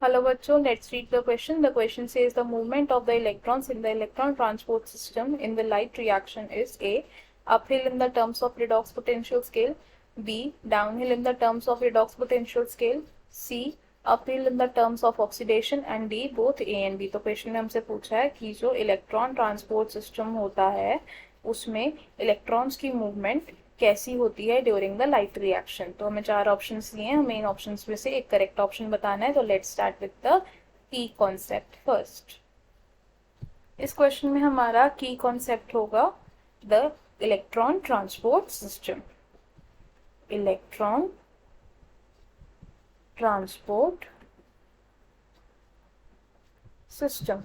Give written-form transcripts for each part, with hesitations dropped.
Hello bachcho, let's read the question. The question says the movement of the electrons in the electron transport system in the light reaction is A. Uphill in the terms of redox potential scale, B. Downhill in the terms of redox potential scale, C. Uphill in the terms of oxidation and D. Both A and B. तो question में हमसे पूछा है कि जो electron transport system होता है उसमें इलेक्ट्रॉन्स की मूवमेंट कैसी होती है ड्यूरिंग द लाइट रिएक्शन। तो हमें चार ऑप्शंस दिए हैं, हमें इन ऑप्शंस में से एक करेक्ट ऑप्शन बताना है। तो let's start with the key concept first. इस क्वेश्चन में हमारा की कॉन्सेप्ट होगा the electron transport system. Electron transport system.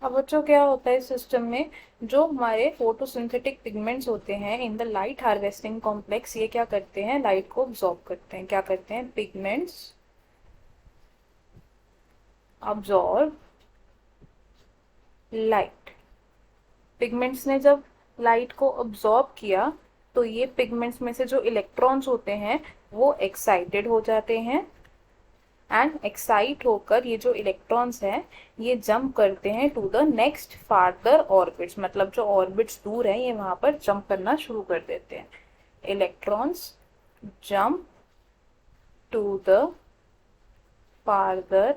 अब बच्चों क्या होता है इस सिस्टम में, जो हमारे फोटोसिंथेटिक पिगमेंट्स होते हैं in the light harvesting complex, ये क्या करते हैं, लाइट को अब्सॉर्ब करते हैं। क्या करते हैं, पिगमेंट्स अब्सॉर्ब लाइट। पिगमेंट्स ने जब लाइट को अब्सॉर्ब किया तो ये पिगमेंट्स में से जो इलेक्ट्रॉन्स होते हैं वो एक्साइटेड हो जाते हैं एंड एक्साइट होकर ये जो इलेक्ट्रॉन्स हैं ये जंप करते हैं to the next farther orbits. मतलब जो ऑर्बिट्स दूर हैं ये वहां पर जंप करना शुरू कर देते हैं। Electrons jump to the farther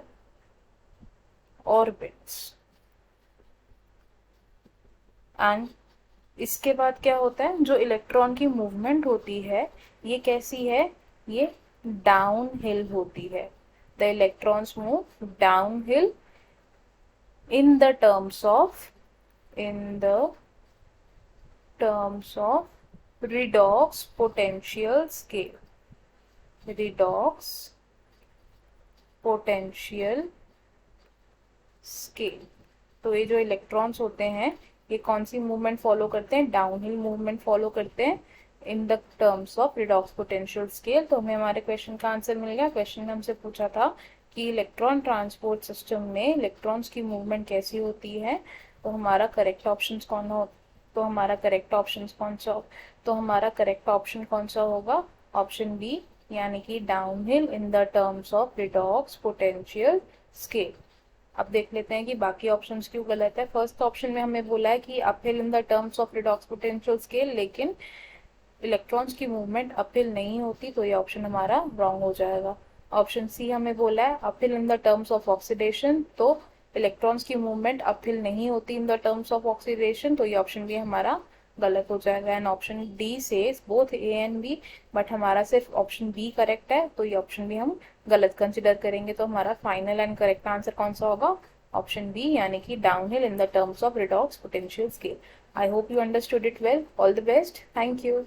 orbits and इसके बाद क्या होता है, जो इलेक्ट्रॉन की मूवमेंट होती है ये कैसी है, ये डाउन हिल होती है। The electrons move downhill in the terms of redox potential scale. Redox potential scale. तो ये जो इलेक्ट्रॉन्स होते हैं ये कौन सी मूवमेंट फॉलो करते हैं, डाउनहिल मूवमेंट फॉलो करते हैं इन the terms of redox potential scale. तो हमें हमारे क्वेश्चन का आंसर मिल गया। क्वेश्चन में हमसे पूछा था कि इलेक्ट्रॉन ट्रांसपोर्ट सिस्टम में इलेक्ट्रॉन्स की मूवमेंट कैसी होती है। तो हमारा करेक्ट ऑप्शन कौन हो, तो हमारा करेक्ट ऑप्शन कौन सा, तो हमारा करेक्ट ऑप्शन कौन सा होगा, ऑप्शन बी, यानी कि downhill in the terms of redox potential scale. अब देख लेते हैं कि बाकी ऑप्शंस क्यों गलत है। फर्स्ट ऑप्शन में हमें बोला है कि uphill in the terms of redox potential scale, लेकिन इलेक्ट्रॉन्स की मूवमेंट अपहिल नहीं होती, तो ये ऑप्शन हमारा रॉन्ग हो जाएगा। ऑप्शन सी हमें बोला है uphill in the terms of oxidation, तो इलेक्ट्रॉन्स की मूवमेंट अपहिल नहीं होती in the terms of oxidation, तो ये ऑप्शन भी हमारा गलत हो जाएगा। And option D says both A and B, but हमारा सिर्फ ऑप्शन बी करेक्ट है, तो ये ऑप्शन भी हम गलत कंसिडर करेंगे। तो हमारा फाइनल एंड करेक्ट आंसर कौन सा होगा, ऑप्शन बी, यानी कि downhill in the terms of redox potential scale. I hope you understood it well. All the best. Thank you.